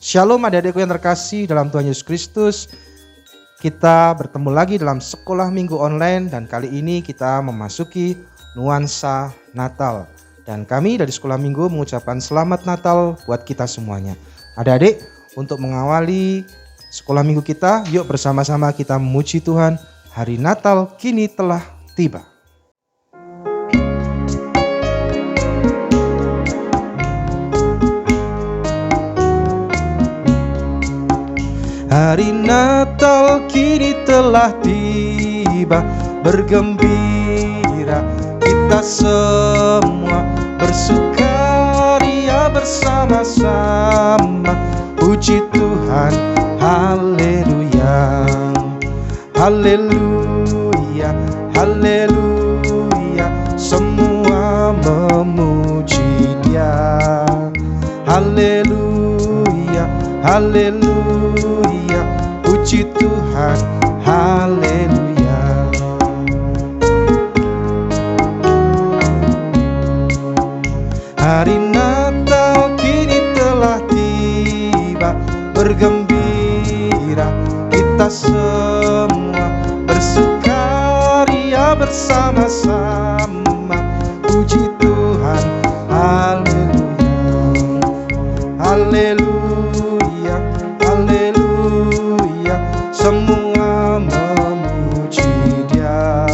Shalom adik-adikku yang terkasih dalam Tuhan Yesus Kristus. Kita bertemu lagi dalam sekolah minggu online dan kali ini kita memasuki nuansa Natal. Dan kami dari sekolah minggu mengucapkan selamat Natal buat kita semuanya. Adik-adik, untuk mengawali sekolah minggu kita, yuk bersama-sama kita memuji Tuhan. Hari Natal kini telah tiba. Hari Natal kini telah tiba, bergembira kita semua, bersukaria bersama-sama. Puji Tuhan, haleluya, haleluya, haleluya. Semua memuji Dia. Haleluya, haleluya, puji Tuhan, haleluya. Hari Natal kini telah tiba, bergembira kita semua, bersukaria bersama-sama. Puji Tuhan, haleluya, haleluya, haleluya. Semua memuji Dia.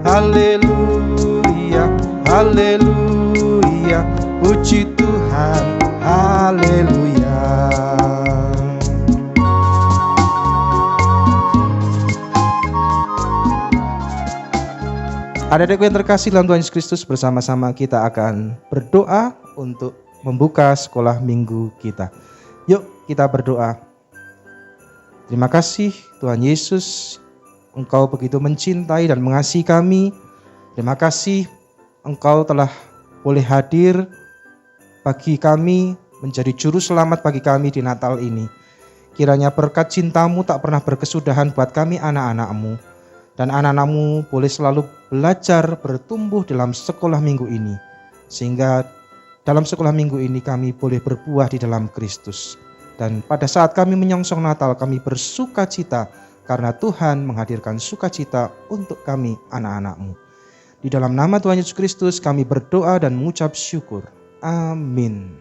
Haleluya, haleluya, puji Tuhan, haleluya. Adik-adikku yang terkasih dalam Tuhan Yesus Kristus, bersama-sama kita akan berdoa untuk membuka sekolah minggu kita. Yuk kita berdoa. Terima kasih Tuhan Yesus, Engkau begitu mencintai dan mengasihi kami. Terima kasih Engkau telah boleh hadir bagi kami, menjadi juru selamat bagi kami di Natal ini. Kiranya berkat cinta-Mu tak pernah berkesudahan buat kami anak-anak-Mu. Dan anak-anak-Mu boleh selalu belajar bertumbuh dalam sekolah minggu ini. Sehingga dalam sekolah minggu ini kami boleh berbuah di dalam Kristus. Dan pada saat kami menyongsong Natal, kami bersuka cita karena Tuhan menghadirkan sukacita untuk kami anak-anak-Mu. Di dalam nama Tuhan Yesus Kristus kami berdoa dan mengucap syukur. Amin.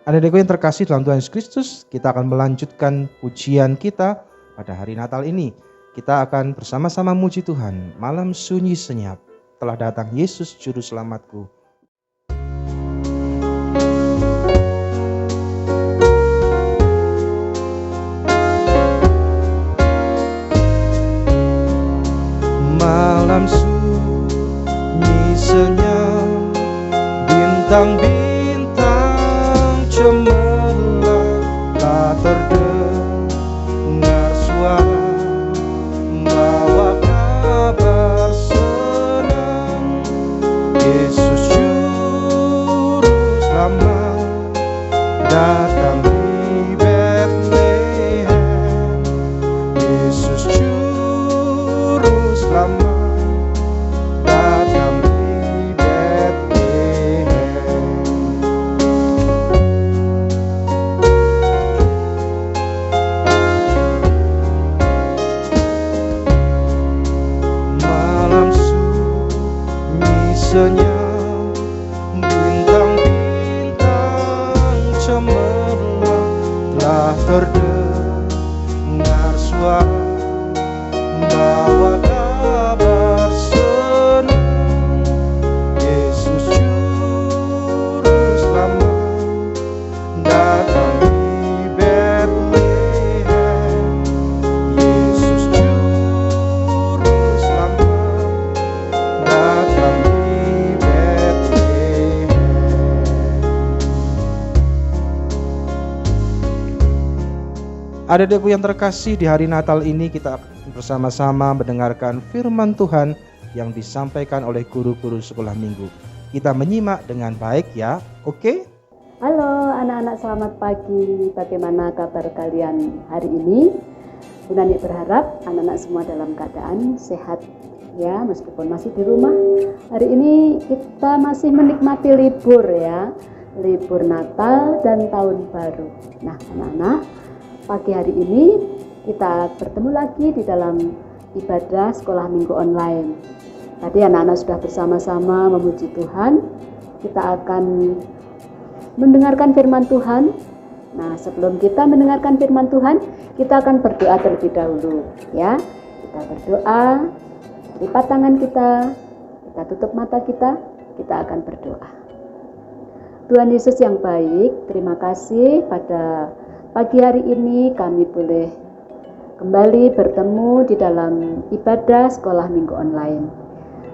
Adik-adikku yang terkasih dalam Tuhan Yesus Kristus, kita akan melanjutkan pujian kita pada hari Natal ini. Kita akan bersama-sama memuji Tuhan. Malam sunyi senyap, telah datang Yesus Juru Selamatku. Malam sunyi senyap, bintang-bintang cemerlang, tak terdengar suara bawa kabar senang. Yesus Juru Selamat datang di Betlehem. Yesus Juru Selamat datang di Betlehem. Malam sunyi senyap, bintang-bintang cemerlang, telah terdengar suara bawa kabar senang. Yesus Juru Selamat datang di Betlehem. Yesus Juru Selamat datang di Betlehem. Adik-adikku yang terkasih, di hari Natal ini kita bersama-sama mendengarkan firman Tuhan yang disampaikan oleh guru-guru sekolah minggu. Kita menyimak dengan baik ya, oke? Halo anak-anak, selamat pagi. Bagaimana kabar kalian hari ini? Bu Nani berharap anak-anak semua dalam keadaan sehat ya, meskipun masih di rumah. Hari ini kita masih menikmati libur ya. libur Natal dan Tahun Baru. Nah, anak-anak, pagi hari ini kita bertemu lagi di dalam ibadah sekolah minggu online. Tadi anak-anak sudah bersama-sama memuji Tuhan. Kita akan mendengarkan firman Tuhan. Nah, sebelum kita mendengarkan firman Tuhan, kita akan berdoa terlebih dahulu, ya. Kita berdoa, lipat tangan kita tutup mata kita akan berdoa. Tuhan Yesus yang baik, terima kasih pada pagi hari ini kami boleh kembali bertemu di dalam ibadah sekolah minggu online.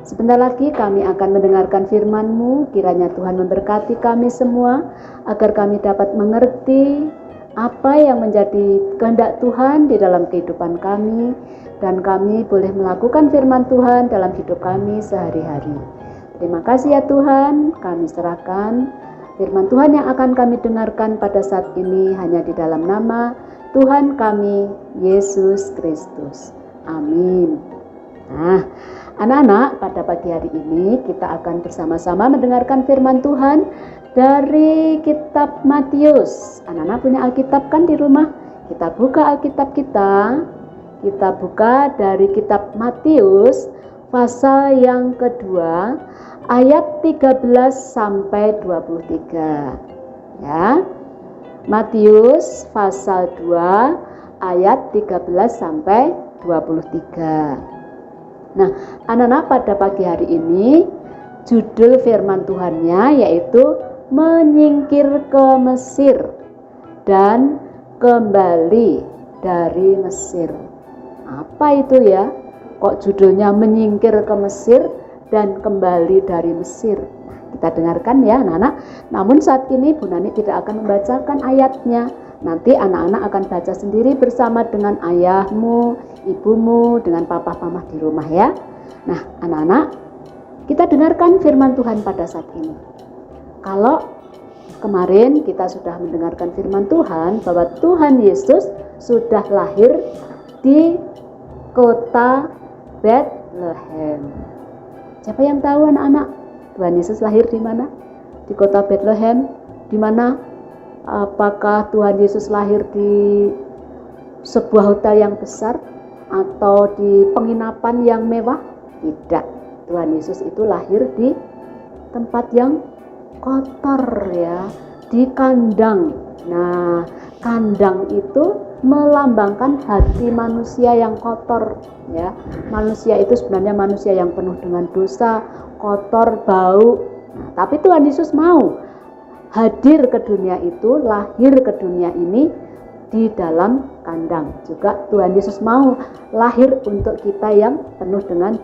Sebentar lagi kami akan mendengarkan firman-Mu, kiranya Tuhan memberkati kami semua, agar kami dapat mengerti apa yang menjadi kehendak Tuhan di dalam kehidupan kami, dan kami boleh melakukan firman Tuhan dalam hidup kami sehari-hari. Terima kasih ya Tuhan, kami serahkan firman Tuhan yang akan kami dengarkan pada saat ini hanya di dalam nama Tuhan kami, Yesus Kristus. Amin. Nah, anak-anak, pada pagi hari ini kita akan bersama-sama mendengarkan firman Tuhan dari kitab Matius. Anak-anak punya Alkitab kan di rumah? Kita buka Alkitab kita. Kita buka dari kitab Matius pasal yang kedua ayat 13 sampai 23. Ya. Matius pasal 2 ayat 13 sampai 23. Nah, anak-anak, pada pagi hari ini judul firman Tuhannya yaitu menyingkir ke Mesir dan kembali dari Mesir. Apa itu ya? Kok judulnya menyingkir ke Mesir dan kembali dari Mesir? Nah, kita dengarkan ya anak-anak. Namun saat ini Bu Nani tidak akan membacakan ayatnya. Nanti anak-anak akan baca sendiri bersama dengan ayahmu, ibumu, dengan papa-mama di rumah ya. Nah, anak-anak, kita dengarkan firman Tuhan pada saat ini. Kalau kemarin kita sudah mendengarkan firman Tuhan bahwa Tuhan Yesus sudah lahir di kota Bethlehem. Siapa yang tahu anak-anak? Tuhan Yesus lahir di mana? Di kota Bethlehem. Di mana? Apakah Tuhan Yesus lahir di sebuah hotel yang besar atau di penginapan yang mewah? Tidak. Tuhan Yesus itu lahir di tempat yang kotor ya, di kandang. Nah, kandang itu melambangkan hati manusia yang kotor ya. Manusia itu sebenarnya manusia yang penuh dengan dosa, kotor, bau. Nah, tapi Tuhan Yesus mau hadir ke dunia itu, lahir ke dunia ini di dalam kandang. Juga Tuhan Yesus mau lahir untuk kita yang penuh dengan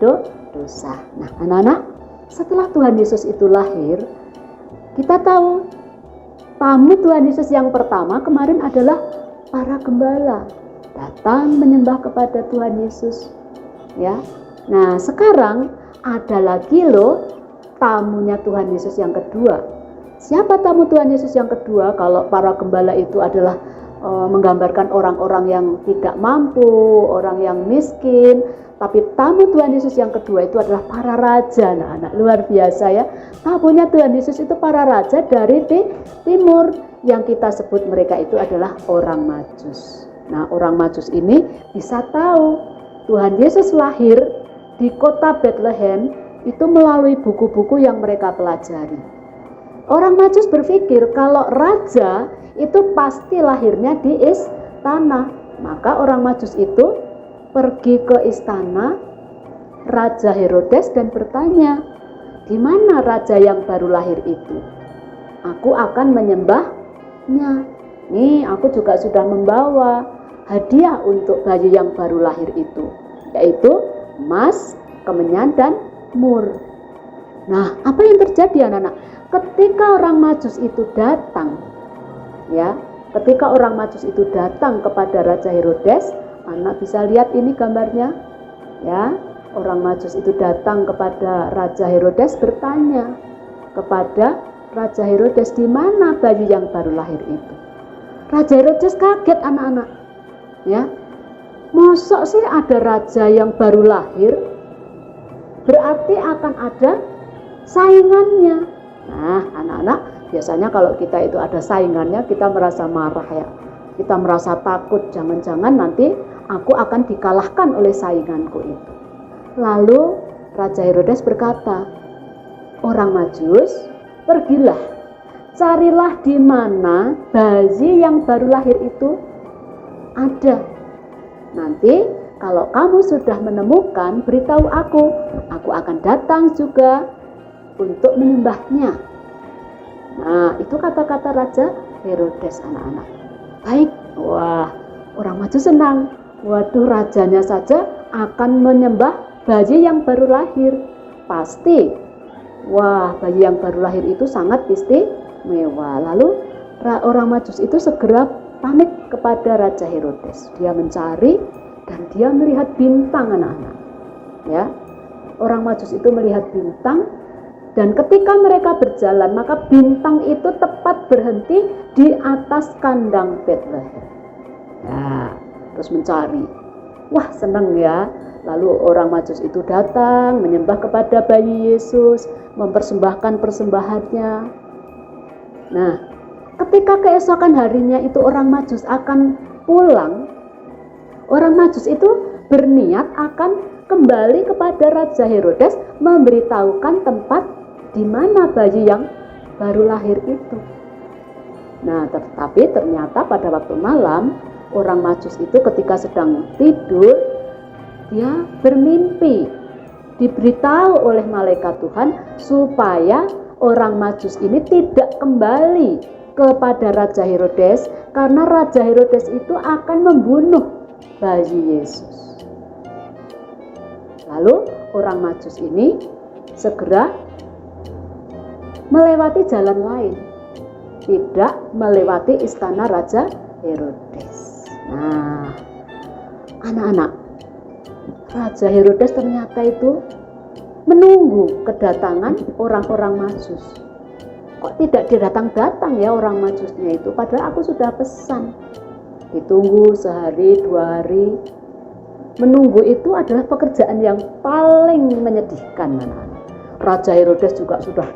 dosa. Nah, anak-anak, setelah Tuhan Yesus itu lahir, kita tahu tamu Tuhan Yesus yang pertama kemarin adalah para gembala datang menyembah kepada Tuhan Yesus. Ya. Nah, sekarang ada lagi loh tamunya Tuhan Yesus yang kedua. Siapa tamu Tuhan Yesus yang kedua? Kalau para gembala itu adalah menggambarkan orang-orang yang tidak mampu, orang yang miskin. Tapi tamu Tuhan Yesus yang kedua itu adalah para raja. Nah, anak luar biasa ya. Tamunya Tuhan Yesus itu para raja dari timur. Yang kita sebut mereka itu adalah orang Majus. Nah, orang Majus ini bisa tahu Tuhan Yesus lahir di kota Bethlehem itu melalui buku-buku yang mereka pelajari. Orang Majus berpikir kalau raja itu pasti lahirnya di istana. Maka orang Majus itu pergi ke istana Raja Herodes dan bertanya, di mana raja yang baru lahir itu? Aku akan menyembahnya. Nih, aku juga sudah membawa hadiah untuk bayi yang baru lahir itu, yaitu emas, kemenyan, dan mur. Nah, apa yang terjadi anak-anak? Ketika orang Majus itu datang, ya, ketika orang Majus itu datang kepada Raja Herodes, anak bisa lihat ini gambarnya, ya. Orang Majus itu datang kepada Raja Herodes bertanya kepada Raja Herodes, di mana bayi yang baru lahir itu? Raja Herodes kaget anak-anak, ya. Mosok sih ada raja yang baru lahir? Berarti akan ada saingannya. Nah, anak-anak, Biasanya kalau kita itu ada saingannya, kita merasa marah ya. Kita merasa takut, jangan-jangan nanti aku akan dikalahkan oleh sainganku itu. Lalu Raja Herodes berkata, orang Majus, pergilah, carilah di mana bayi yang baru lahir itu ada. Nanti kalau kamu sudah menemukan, beritahu aku akan datang juga untuk menyembahnya. Nah, itu kata-kata Raja Herodes, anak-anak. Baik, wah, orang Majus senang. Waduh, rajanya saja akan menyembah bayi yang baru lahir. Pasti, wah, bayi yang baru lahir itu sangat istimewa. Lalu orang Majus itu segera pamit kepada Raja Herodes. Dia mencari dan dia melihat bintang, anak-anak. Ya, orang Majus itu melihat bintang, dan ketika mereka berjalan, maka bintang itu tepat berhenti di atas kandang Bethlehem. Ya, terus mencari. Wah, senang ya. Lalu orang Majus itu datang menyembah kepada bayi Yesus, mempersembahkan persembahannya. Nah, ketika keesokan harinya itu orang Majus akan pulang, orang Majus itu berniat akan kembali kepada Raja Herodes, memberitahukan tempat di mana bayi yang baru lahir itu. Nah, tetapi ternyata pada waktu malam, orang Majus itu ketika sedang tidur, dia bermimpi, diberitahu oleh malaikat Tuhan supaya orang Majus ini tidak kembali kepada Raja Herodes, karena Raja Herodes itu akan membunuh bayi Yesus. Lalu orang Majus ini segera melewati jalan lain, tidak melewati istana Raja Herodes. Nah, anak-anak, Raja Herodes ternyata itu menunggu kedatangan orang-orang Majus. Kok tidak datang-datang ya orang Majusnya itu, padahal aku sudah pesan. Ditunggu sehari, 2 hari. Menunggu itu adalah pekerjaan yang paling menyedihkan, anak-anak. Raja Herodes juga sudah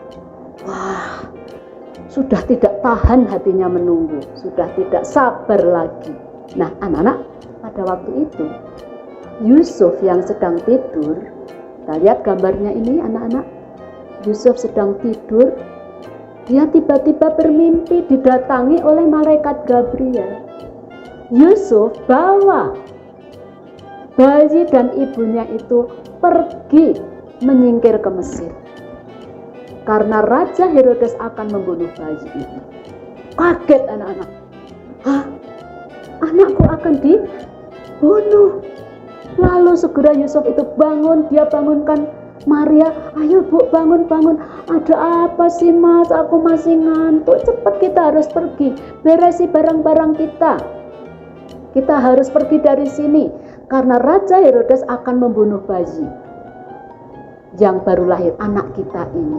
tidak tahan hatinya menunggu, sudah tidak sabar lagi. Nah, anak-anak, pada waktu itu Yusuf yang sedang tidur, kita lihat gambarnya ini, anak-anak. Yusuf sedang tidur, dia tiba-tiba bermimpi didatangi oleh malaikat Gabriel. Yusuf bawa bayi dan ibunya itu pergi menyingkir ke Mesir, karena Raja Herodes akan membunuh bayi itu. Kaget anak-anak. Hah? Anakku akan dibunuh. Lalu segera Yusuf itu bangun, dia bangunkan Maria. Ayo Bu, bangun. Ada apa sih Mas? Aku masih ngantuk. Cepat, kita harus pergi. Beresi barang-barang kita. Kita harus pergi dari sini, karena Raja Herodes akan membunuh bayi yang baru lahir, anak kita ini.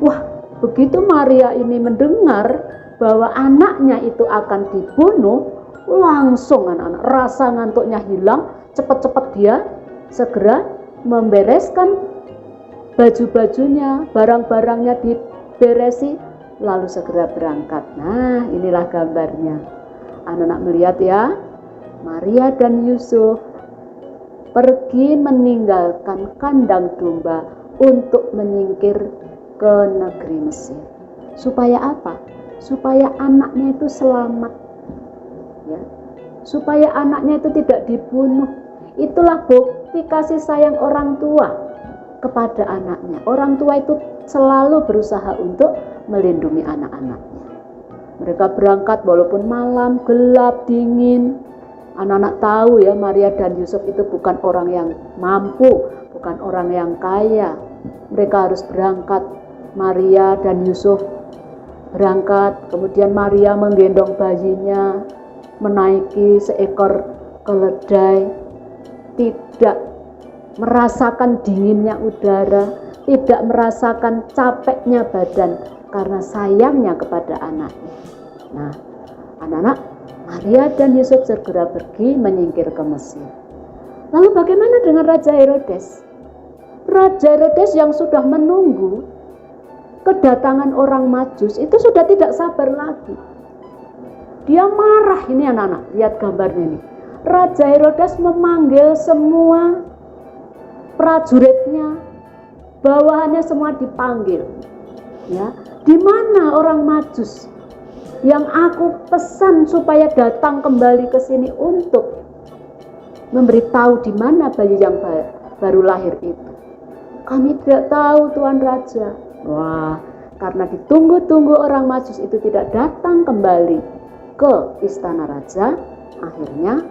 Wah, begitu Maria ini mendengar bahwa anaknya itu akan dibunuh, langsung anak-anak rasa ngantuknya hilang. Cepat-cepat dia segera membereskan baju-bajunya, barang-barangnya diberesi, lalu segera berangkat. Nah, inilah gambarnya. Anak-anak melihat ya, Maria dan Yusuf pergi meninggalkan kandang domba untuk menyingkir ke negeri Mesir. Supaya apa? Supaya anaknya itu selamat. Ya. Supaya anaknya itu tidak dibunuh. Itulah bukti kasih sayang orang tua kepada anaknya. Orang tua itu selalu berusaha untuk melindungi anak-anaknya. Mereka berangkat walaupun malam, gelap, dingin. Anak-anak tahu ya, Maria dan Yusuf itu bukan orang yang mampu, bukan orang yang kaya. Mereka harus berangkat. Maria dan Yusuf berangkat, kemudian Maria menggendong bayinya, menaiki seekor keledai, tidak merasakan dinginnya udara, tidak merasakan capeknya badan karena sayangnya kepada anaknya. Nah, anak-anak, Maria dan Yusuf segera pergi menyingkir ke Mesir. Lalu bagaimana dengan Raja Herodes? Raja Herodes yang sudah menunggu kedatangan orang Majus itu sudah tidak sabar lagi. Dia marah. Ini anak-anak, lihat gambarnya ini. Raja Herodes memanggil semua prajuritnya, bawahannya semua dipanggil. Ya, di mana orang Majus yang aku pesan supaya datang kembali ke sini untuk memberitahu di mana bayi yang baru lahir itu? Kami tidak tahu, Tuan Raja. Wah, karena ditunggu-tunggu orang Majus itu tidak datang kembali ke istana raja, akhirnya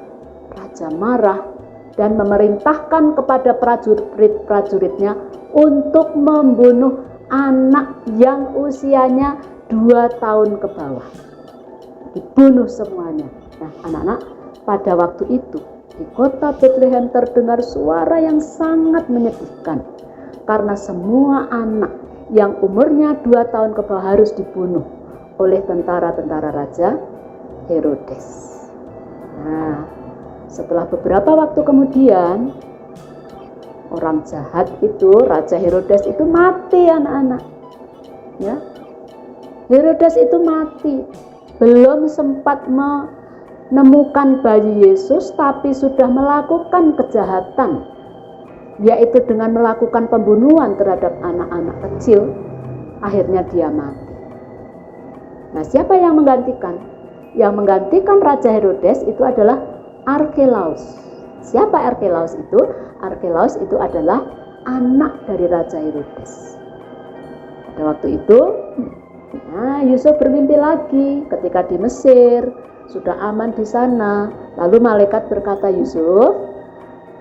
raja marah dan memerintahkan kepada prajurit-prajuritnya untuk membunuh anak yang usianya 2 tahun ke bawah. Dibunuh semuanya. Nah, anak-anak, pada waktu itu di kota Bethlehem terdengar suara yang sangat menyedihkan karena semua anak yang umurnya 2 tahun ke bawah harus dibunuh oleh tentara-tentara Raja Herodes. Nah, setelah beberapa waktu kemudian, orang jahat itu, Raja Herodes itu mati, anak-anak. Ya, Herodes itu mati. Belum sempat menemukan bayi Yesus, tapi sudah melakukan kejahatan, yaitu dengan melakukan pembunuhan terhadap anak-anak kecil. Akhirnya dia mati. Nah, siapa yang menggantikan? Yang menggantikan Raja Herodes itu adalah Arkelaus. Siapa Arkelaus itu? Arkelaus itu adalah anak dari Raja Herodes. Pada waktu itu, Yusuf bermimpi lagi ketika di Mesir, sudah aman di sana. Lalu malaikat berkata, Yusuf,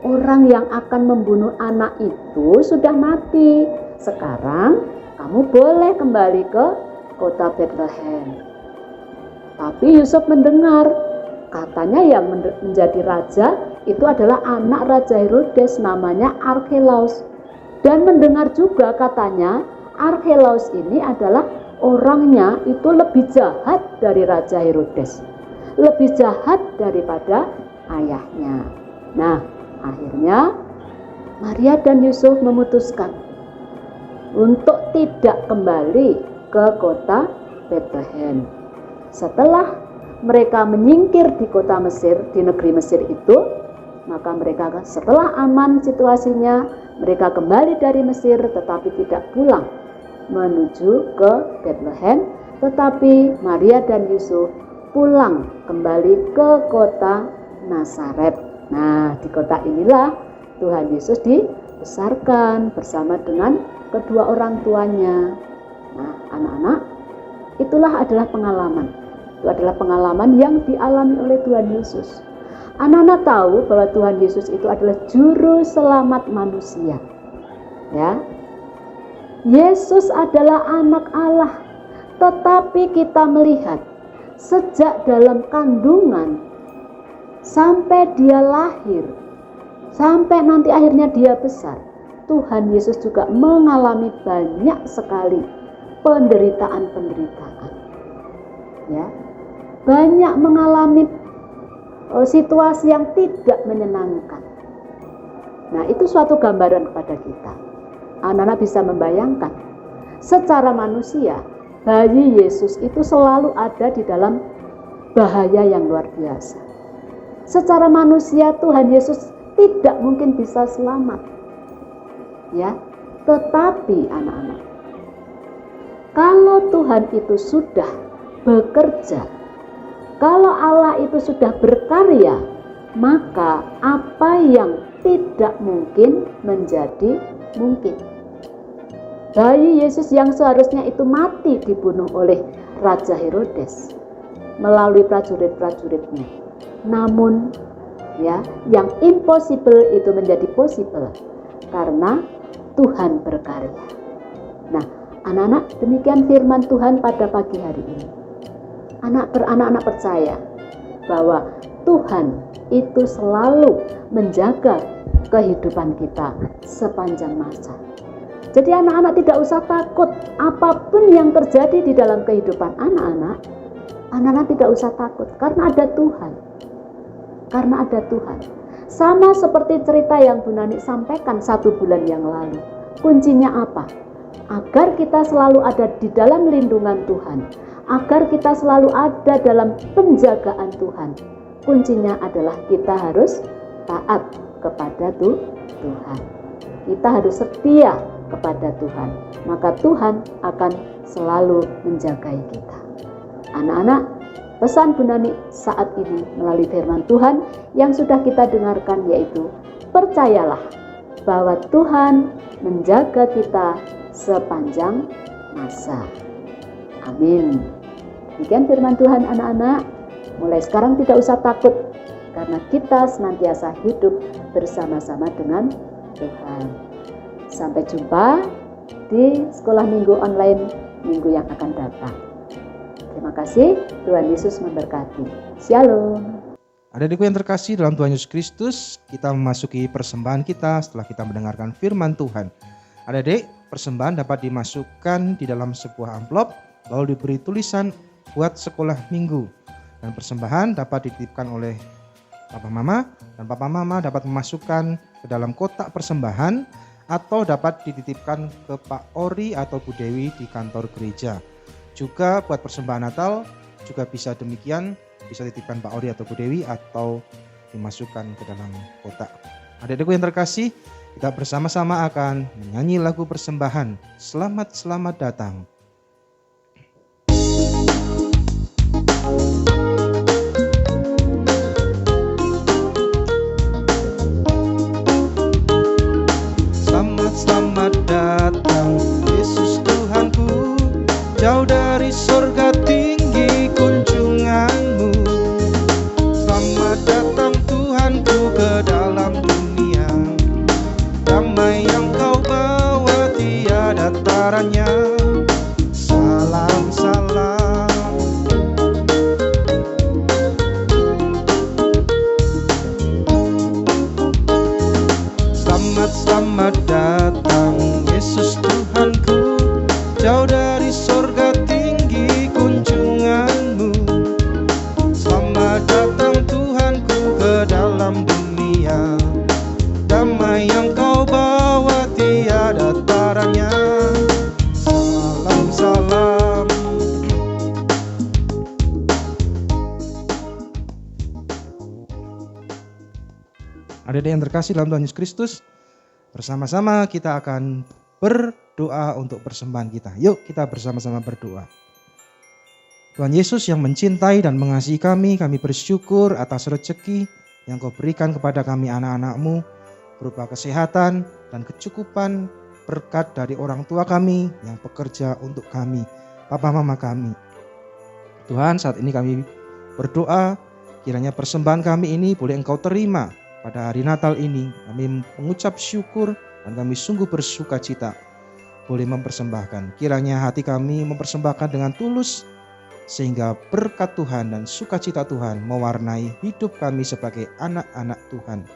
orang yang akan membunuh anak itu sudah mati. Sekarang kamu boleh kembali ke kota Bethlehem. Tapi Yusuf mendengar, katanya yang menjadi raja itu adalah anak Raja Herodes, namanya Arkelaus. Dan mendengar juga katanya Arkelaus ini adalah orangnya itu lebih jahat dari Raja Herodes, lebih jahat daripada ayahnya. Nah, akhirnya Maria dan Yusuf memutuskan untuk tidak kembali ke kota Bethlehem. Setelah mereka menyingkir di kota Mesir, di negeri Mesir itu, maka mereka setelah aman situasinya, mereka kembali dari Mesir tetapi tidak pulang menuju ke Bethlehem, tetapi Maria dan Yusuf pulang kembali ke kota Nazaret. Nah, di kota inilah Tuhan Yesus dibesarkan bersama dengan kedua orang tuanya. Nah, anak-anak, itulah adalah pengalaman. Itu adalah pengalaman yang dialami oleh Tuhan Yesus. Anak-anak tahu bahwa Tuhan Yesus itu adalah juru selamat manusia. Ya. Yesus adalah anak Allah. Tetapi kita melihat sejak dalam kandungan sampai dia lahir, sampai nanti akhirnya dia besar, Tuhan Yesus juga mengalami banyak sekali penderitaan-penderitaan. Ya. Banyak mengalami situasi yang tidak menyenangkan. Nah, itu suatu gambaran kepada kita. Anak-anak bisa membayangkan, secara manusia, bayi Yesus itu selalu ada di dalam bahaya yang luar biasa. Secara manusia, Tuhan Yesus tidak mungkin bisa selamat. Ya, tetapi anak-anak, kalau Tuhan itu sudah bekerja, kalau Allah itu sudah berkarya, maka apa yang tidak mungkin menjadi mungkin. Bayi Yesus yang seharusnya itu mati dibunuh oleh Raja Herodes melalui prajurit-prajuritnya. Namun, ya, yang impossible itu menjadi possible karena Tuhan berkarya. Nah, anak-anak, demikian firman Tuhan pada pagi hari ini. Anak-anak percaya bahwa Tuhan itu selalu menjaga kehidupan kita sepanjang masa. Jadi anak-anak tidak usah takut apapun yang terjadi di dalam kehidupan anak-anak. Anak-anak tidak usah takut karena ada Tuhan. Karena ada Tuhan. Sama seperti cerita yang Bu Nani sampaikan 1 bulan yang lalu. Kuncinya apa? agar kita selalu ada di dalam lindungan Tuhan, agar kita selalu ada dalam penjagaan Tuhan. Kuncinya adalah kita harus taat kepada Tuhan. Kita harus setia kepada Tuhan, maka Tuhan akan selalu menjagai kita. Anak-anak, pesan Bu Nani saat ini melalui firman Tuhan yang sudah kita dengarkan yaitu, percayalah bahwa Tuhan menjaga kita sepanjang masa. Amin. Demikian firman Tuhan anak-anak. Mulai sekarang tidak usah takut, karena kita senantiasa hidup bersama-sama dengan Tuhan. Sampai jumpa di sekolah minggu online minggu yang akan datang. Terima kasih, Tuhan Yesus memberkati. Shalom. Adik-adikku yang terkasih dalam Tuhan Yesus Kristus, kita memasuki persembahan kita setelah kita mendengarkan firman Tuhan. Adik-adik, persembahan dapat dimasukkan di dalam sebuah amplop, lalu diberi tulisan buat sekolah minggu. Dan persembahan dapat dititipkan oleh Papa Mama, dan Papa Mama dapat memasukkan ke dalam kotak persembahan atau dapat dititipkan ke Pak Ori atau Bu Dewi di kantor gereja. Juga buat persembahan Natal juga bisa demikian, bisa dititipkan Pak Ori atau Bu Dewi atau dimasukkan ke dalam kotak. Adik-adikku yang terkasih, kita bersama-sama akan menyanyi lagu persembahan. Selamat datang. Selamat datang Yesus Tuhanku, jauh dari surga tinggi kunjunganmu. Selamat datang Tuhanku ke dalam dunia, damai yang kau bawa tiada taranya. Salam Selamat datang Yesus Tuhanku, jauh dari surga tinggi kunjunganmu. Selamat datang Tuhanku ke dalam dunia, damai yang kau bawa tiada taranya. Salam. Adik-adik yang terkasih dalam Tuhan Yesus Kristus, bersama-sama kita akan berdoa untuk persembahan kita. Yuk kita bersama-sama berdoa. Tuhan Yesus yang mencintai dan mengasihi kami bersyukur atas rezeki yang kau berikan kepada kami anak-anak-mu, berupa kesehatan dan kecukupan berkat dari orang tua kami yang bekerja untuk kami, Papa Mama kami. Tuhan, saat ini kami berdoa, kiranya persembahan kami ini boleh Engkau terima. Pada hari Natal ini kami mengucap syukur dan kami sungguh bersuka cita boleh mempersembahkan. Kiranya hati kami mempersembahkan dengan tulus, sehingga berkat Tuhan dan sukacita Tuhan mewarnai hidup kami sebagai anak-anak Tuhan.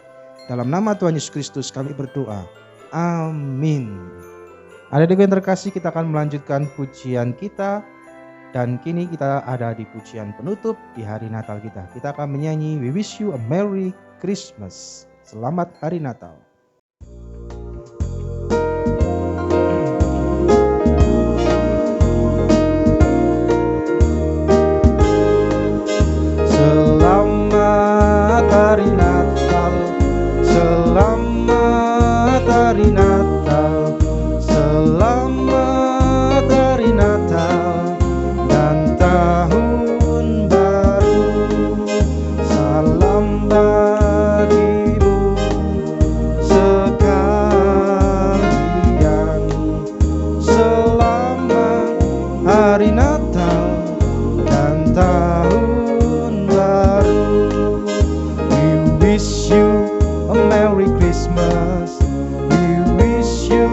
Dalam nama Tuhan Yesus Kristus kami berdoa. Amin. Adik-adik yang terkasih, kita akan melanjutkan pujian kita. Dan kini kita ada di pujian penutup di hari Natal kita. Kita akan menyanyi We Wish You a Merry Christmas. Selamat Hari Natal. Selamat Hari Natal, selamat Hari Natal, selamat Hari Natal dan tahun baru. Salam bagimu sekalian. Selamat Hari Natal dan tahun baru. We wish you a Merry Christmas. We wish you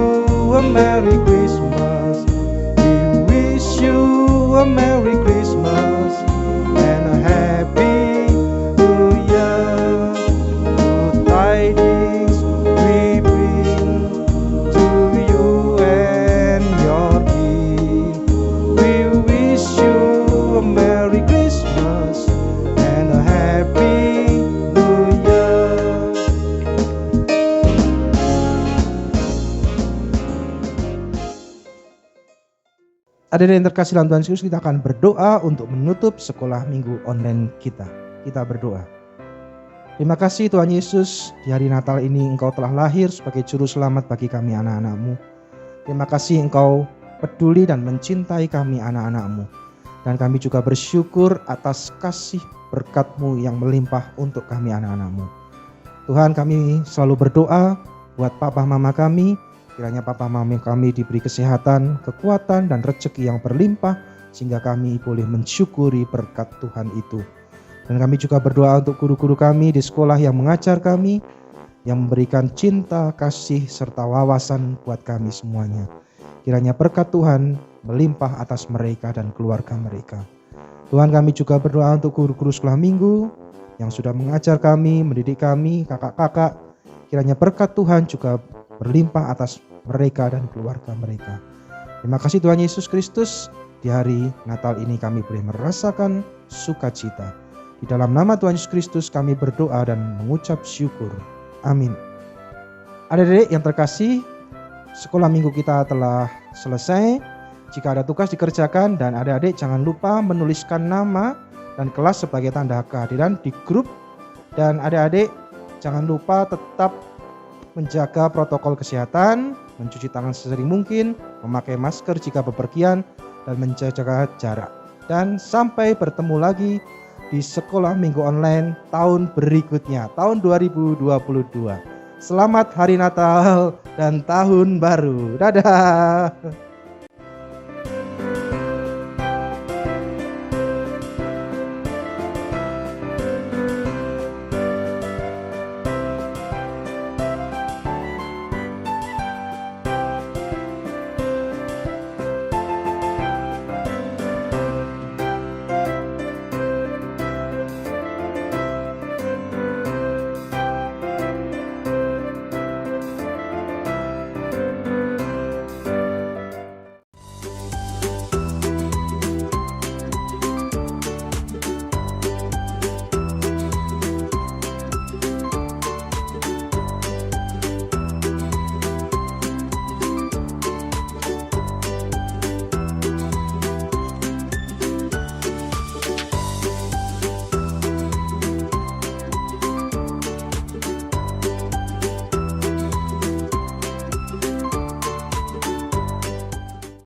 a Merry Christmas. We wish you a Merry Christmas and a Happy New Year. Good tidings we bring to you and your kin. We wish you a Merry Christmas and a Happy New Year. Adik-adik yang terkasih dalam Tuhan Yesus, kita akan berdoa untuk menutup sekolah minggu online kita. Kita berdoa. Terima kasih Tuhan Yesus, di hari Natal ini Engkau telah lahir sebagai juru selamat bagi kami anak-anak-Mu. Terima kasih Engkau peduli dan mencintai kami anak-anak-Mu. Dan kami juga bersyukur atas kasih berkat-Mu yang melimpah untuk kami anak-anak-Mu. Tuhan, kami selalu berdoa buat papa mama kami. Kiranya papa mama kami diberi kesehatan, kekuatan, dan rezeki yang berlimpah sehingga kami boleh mensyukuri berkat Tuhan itu. Dan kami juga berdoa untuk guru-guru kami di sekolah yang mengajar kami, yang memberikan cinta, kasih, serta wawasan buat kami semuanya. Kiranya berkat Tuhan melimpah atas mereka dan keluarga mereka. Tuhan, kami juga berdoa untuk guru-guru sekolah minggu yang sudah mengajar kami, mendidik kami, kakak-kakak. Kiranya berkat Tuhan juga berlimpah atas mereka dan keluarga mereka. Terima kasih Tuhan Yesus Kristus, di hari Natal ini kami boleh merasakan sukacita. Di dalam nama Tuhan Yesus Kristus kami berdoa dan mengucap syukur. Amin. Adik-adik yang terkasih, sekolah minggu kita telah selesai. Jika ada tugas dikerjakan, dan adik-adik jangan lupa menuliskan nama dan kelas sebagai tanda kehadiran di grup. Dan adik-adik jangan lupa tetap menjaga protokol kesehatan, mencuci tangan sesering mungkin, memakai masker jika bepergian, dan menjaga jarak. Dan sampai bertemu lagi di sekolah minggu online tahun berikutnya, tahun 2022. Selamat Hari Natal dan Tahun Baru. Dadah.